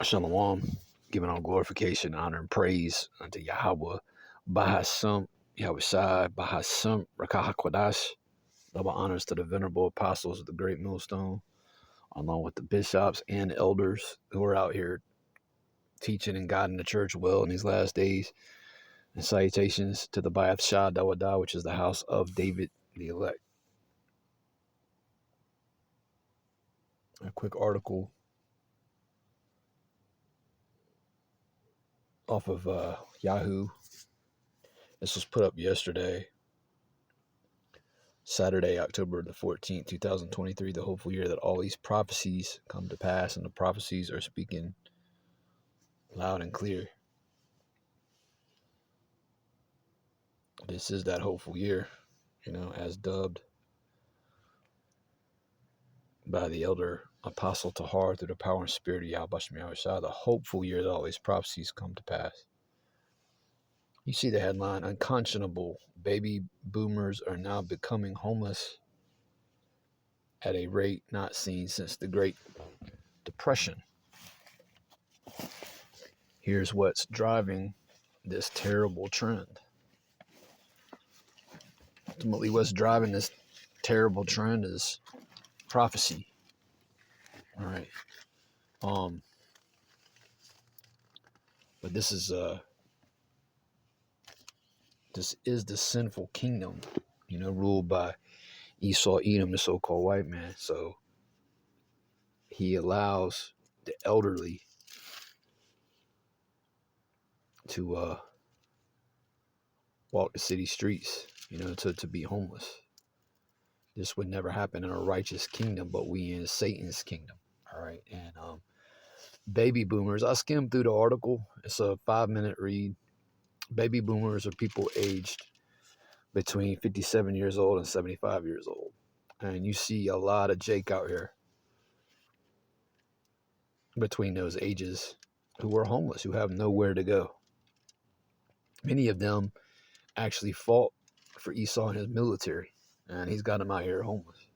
Shalom, giving all glorification, honor, and praise unto Yahweh, Bahasum, Yahweh Shai, Bahasum, Rakahakwadash. Double honors to the venerable apostles of the great millstone, along with the bishops and elders who are out here teaching and guiding the church well in these last days. And salutations to the Ba'ath Shah Dawadah, which is the house of David the elect. A quick article off of Yahoo. This was put up yesterday, Saturday, October the 14th, 2023, the hopeful year that all these prophecies come to pass, and the prophecies are speaking loud and clear. This is that hopeful year, as dubbed by the elder apostle Tahar through the power and spirit of Yahweh Shem Yahushua, the hopeful year that all these prophecies come to pass. You see the headline, unconscionable baby boomers are now becoming homeless at a rate not seen since the Great Depression. Here's what's driving this terrible trend. Ultimately, what's driving this terrible trend is prophecy. All right. But this is the sinful kingdom, ruled by Esau Edom, the so-called white man. So he allows the elderly to walk the city streets, to be homeless. This would never happen in a righteous kingdom, but we in Satan's kingdom. All right. And baby boomers, I skimmed through the article. It's a 5-minute read. Baby boomers are people aged between 57 years old and 75 years old. And you see a lot of Jake out here between those ages who are homeless, who have nowhere to go. Many of them actually fought for Esau in his military, and he's got them out here homeless.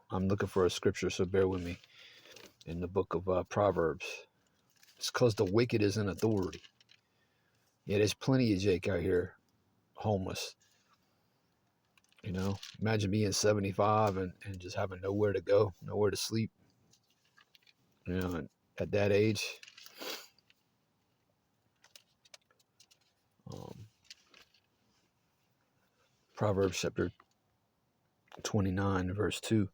I'm looking for a scripture, so bear with me. In the book of Proverbs, it's because the wicked is in authority. Yeah, there's plenty of Jake out here homeless. Imagine being 75 and just having nowhere to go, nowhere to sleep. And at that age, Proverbs chapter 29, verse 2.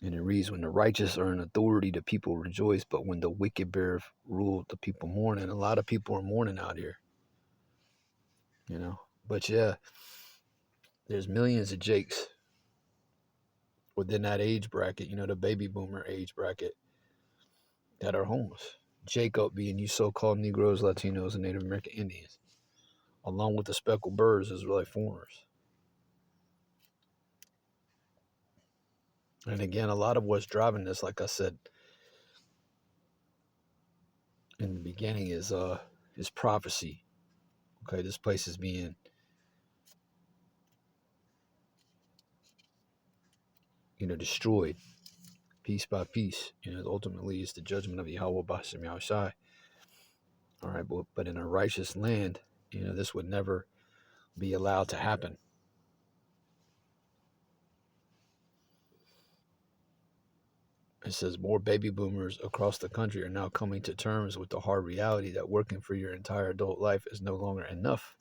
And it reads, when the righteous are in authority, the people rejoice, but when the wicked bear rule, the people mourn. And a lot of people are mourning out here. But yeah, there's millions of Jakes within that age bracket, the baby boomer age bracket, that are homeless. Jacob being you so-called Negroes, Latinos, and Native American Indians, along with the speckled birds, Israelite foreigners. And again, a lot of what's driving this, like I said in the beginning, is prophecy. Okay, this place is being destroyed piece by piece. Ultimately it's the judgment of Yahweh B'Shem Yahushai. All right, but in a righteous land, this would never be allowed to happen. It says more baby boomers across the country are now coming to terms with the hard reality that working for your entire adult life is no longer enough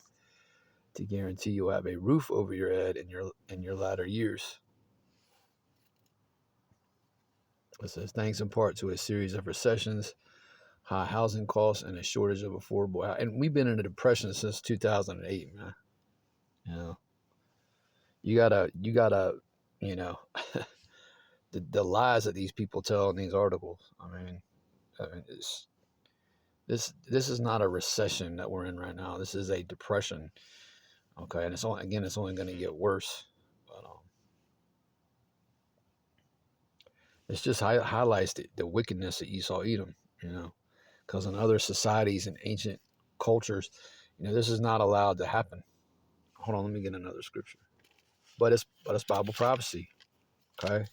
to guarantee you'll have a roof over your head in your latter years. It says thanks in part to a series of recessions, high housing costs, and a shortage of affordable housing. And we've been in a depression since 2008, man. You gotta, the lies that these people tell in these articles. This is not a recession that we're in right now. This is a depression. Okay, and it's only going to get worse. But it's just highlights the wickedness of Esau Edom. Because in other societies and ancient cultures, this is not allowed to happen. Hold on, let me get another scripture. But it's Bible prophecy. Okay.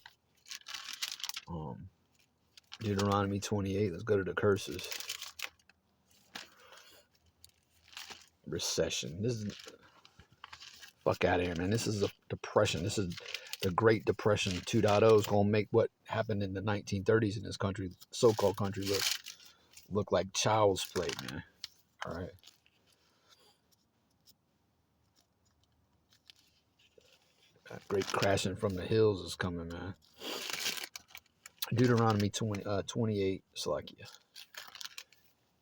Deuteronomy 28. Let's go to the curses. Recession. This is fuck out of here, man. This is a depression. This is the Great Depression 2.0 is gonna make what happened in the 1930s in this country, so-called country, look like child's play, man. All right. That great crashing from the hills is coming, man. Deuteronomy 28, Salakia.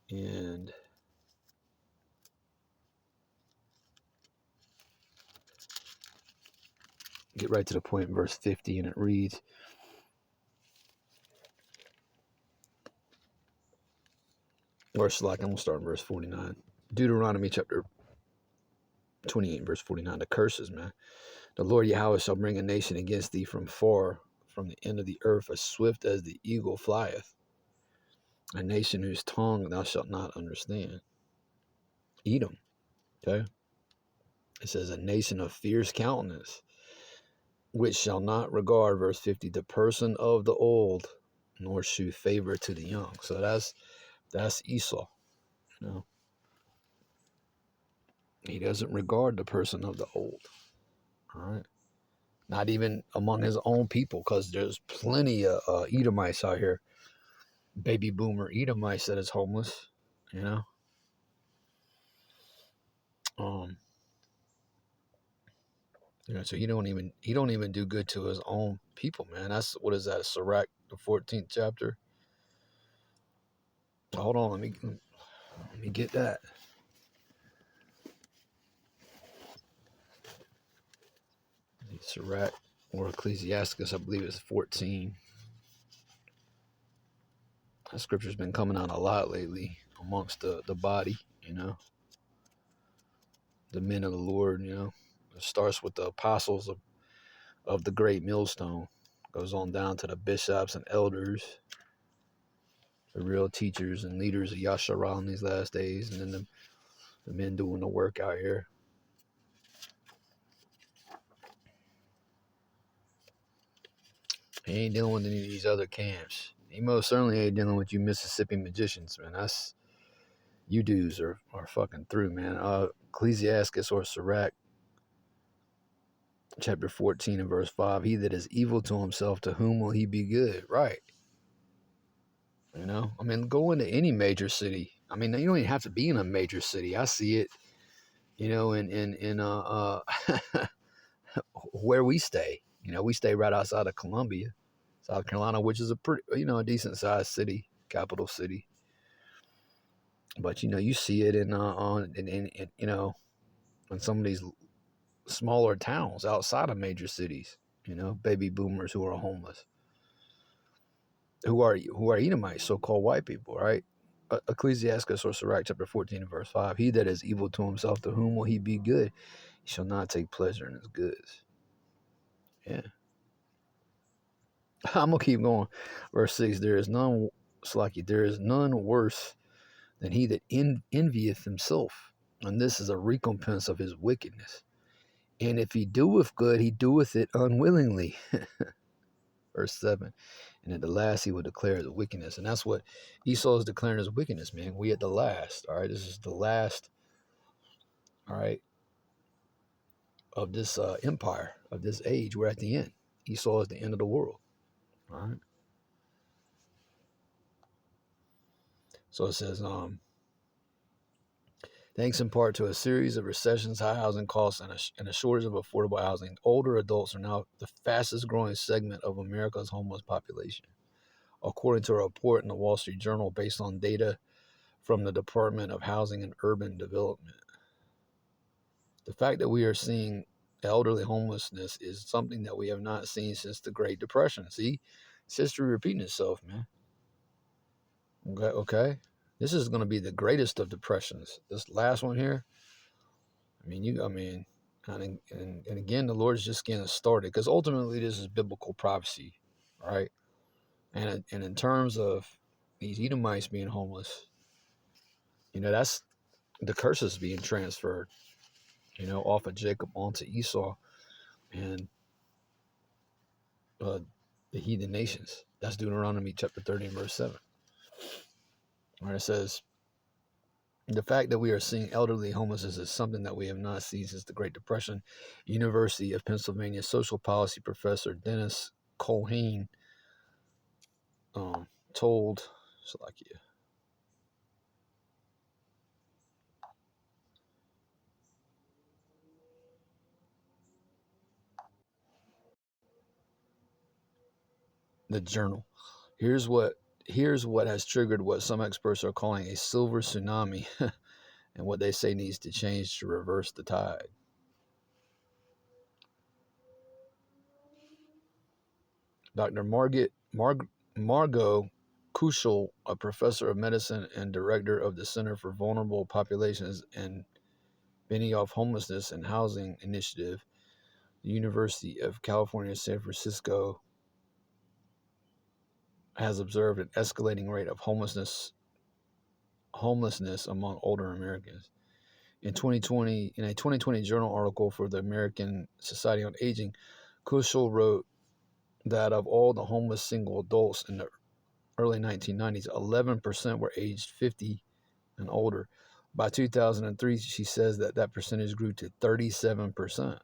And get right to the point in verse 50, and it reads, or Salakia, I'm going to start in verse 49. Deuteronomy chapter 28, verse 49. The curses, man. The Lord Yahweh shall bring a nation against thee from far, from the end of the earth, as swift as the eagle flieth. A nation whose tongue thou shalt not understand. Edom. Okay. It says a nation of fierce countenance, which shall not regard, verse 50, the person of the old, nor shew favor to the young. So that's Esau. You know, he doesn't regard the person of the old. All right. Not even among his own people, because there's plenty of Edomites out here, baby boomer Edomites that is homeless. You know. So he don't even do good to his own people, man. That's what is that? Sirach, the 14th chapter. Hold on, let me get that. Sirach or Ecclesiasticus, I believe it's 14. That scripture's been coming out a lot lately amongst the body, you know, the men of the Lord, you know. It starts with the apostles of the great millstone, goes on down to the bishops and elders, the real teachers and leaders of Yasharah in these last days, and then the men doing the work out here. He ain't dealing with any of these other camps. He most certainly ain't dealing with you Mississippi magicians, man. That's, you dudes are fucking through, man. Ecclesiasticus or Sirach, chapter 14 and verse 5. He that is evil to himself, to whom will he be good? Right. You know, I mean, go into any major city. I mean, you don't even have to be in a major city. I see it, you know, in where we stay. You know, we stay right outside of Columbia, South Carolina, which is a pretty, you know, a decent sized city, capital city. But you know, you see it in you know, in some of these smaller towns outside of major cities. You know, baby boomers who are homeless, who are Edomites, so-called white people, right? Ecclesiasticus or Sirach, chapter 14 and verse 5. He that is evil to himself, to whom will he be good? He shall not take pleasure in his goods. Yeah. I'm gonna keep going. Verse 6. There is none, Slaki, there is none worse than he that envieth himself, and this is a recompense of his wickedness. And if he doeth good, he doeth it unwillingly. Verse 7. And at the last he will declare his wickedness. And that's what Esau is declaring his wickedness, man. We at the last, all right? This is the last, all right, of this empire, of this age. We're at the end. Esau is the end of the world, all right? So it says, thanks in part to a series of recessions, high housing costs, and a shortage of affordable housing, older adults are now the fastest growing segment of America's homeless population, according to a report in the Wall Street Journal based on data from the Department of Housing and Urban Development. The fact that we are seeing elderly homelessness is something that we have not seen since the Great Depression. See, it's history repeating itself, man. Okay. This is going to be the greatest of depressions. This last one here, and again, the Lord's just getting started, because ultimately this is biblical prophecy, right? And in terms of these Edomites being homeless, you know, that's the curses being transferred, you know, off of Jacob onto Esau, and the heathen nations. That's Deuteronomy chapter 30 and verse 7. Where it says, the fact that we are seeing elderly homelessness is something that we have not seen since the Great Depression. University of Pennsylvania social policy professor Dennis Colhane told Salakia. The Journal. Here's what has triggered what some experts are calling a silver tsunami and what they say needs to change to reverse the tide. Dr. Margot Kushel, a professor of medicine and director of the Center for Vulnerable Populations and Benioff Homelessness and Housing Initiative, the University of California, San Francisco, has observed an escalating rate of homelessness among older Americans. In a 2020 journal article for the American Society on Aging, Kushel wrote that of all the homeless single adults in the early 1990s, 11% were aged 50 and older. By 2003, she says that percentage grew to 37%.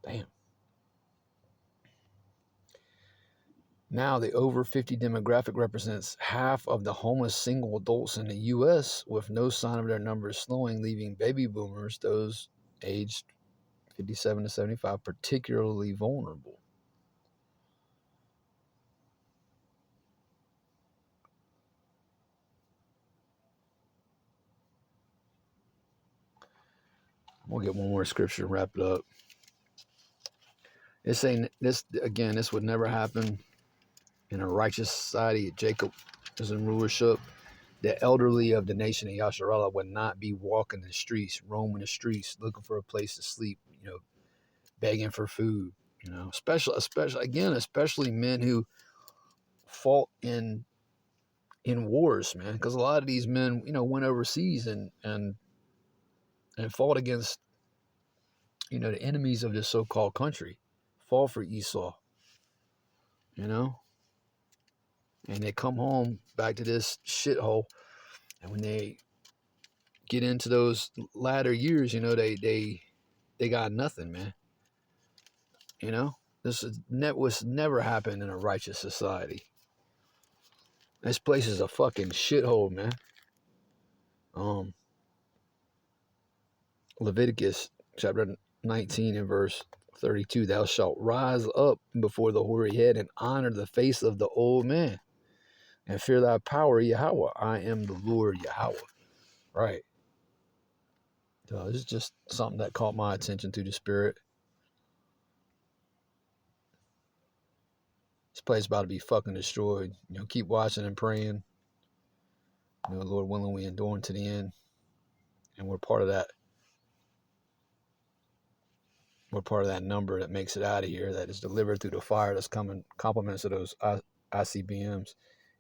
Damn. Now, the over 50 demographic represents half of the homeless single adults in the U.S., with no sign of their numbers slowing, leaving baby boomers, those aged 57 to 75, particularly vulnerable. We'll get one more scripture and wrap it up. It's saying this again, this would never happen in a righteous society. Jacob is in rulership. The elderly of the nation of Yasharallah would not be walking the streets, roaming the streets, looking for a place to sleep, begging for food, especially men who fought in wars, man. Because a lot of these men, went overseas and fought against, the enemies of this so-called country, fought for Esau, and they come home back to this shithole, and when they get into those latter years, they got nothing, man. This was never happened in a righteous society. This place is a fucking shithole, man. Leviticus chapter 19 and verse 32, thou shalt rise up before the hoary head and honor the face of the old man and fear thy power, Yahweh. I am the Lord Yahweh. Right. So this is just something that caught my attention through the Spirit. This place is about to be fucking destroyed. Keep watching and praying. Lord willing, we endure to the end. And we're part of that. We're part of that number that makes it out of here, that is delivered through the fire that's coming, compliments of those ICBMs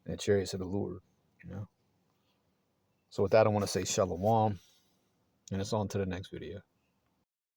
and the chariots of the Lord, So with that, I want to say shalom, and it's on to the next video.